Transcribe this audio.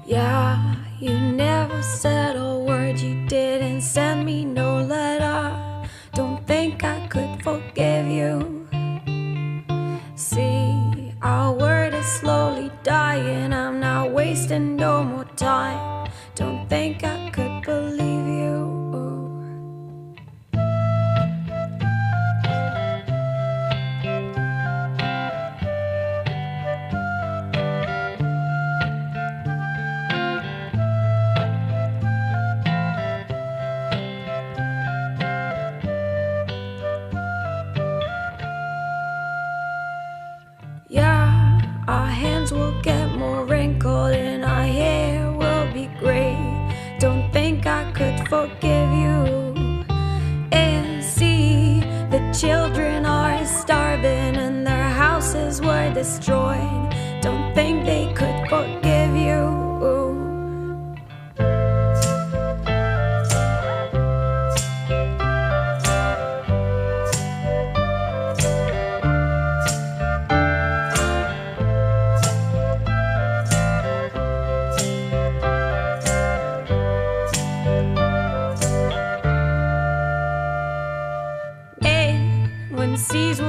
Yeah, you never said a word, you didn't send me no letter. Don't think I could forgive you. See, our word is slowly dying, I'm not wasting no more time. Don't think I could believe you. Yeah, our hands will get more wrinkled and our hair will be gray. Don't think I could forgive you. And see, the children are starving and their houses were destroyed. Don't think they could forgive you. When seas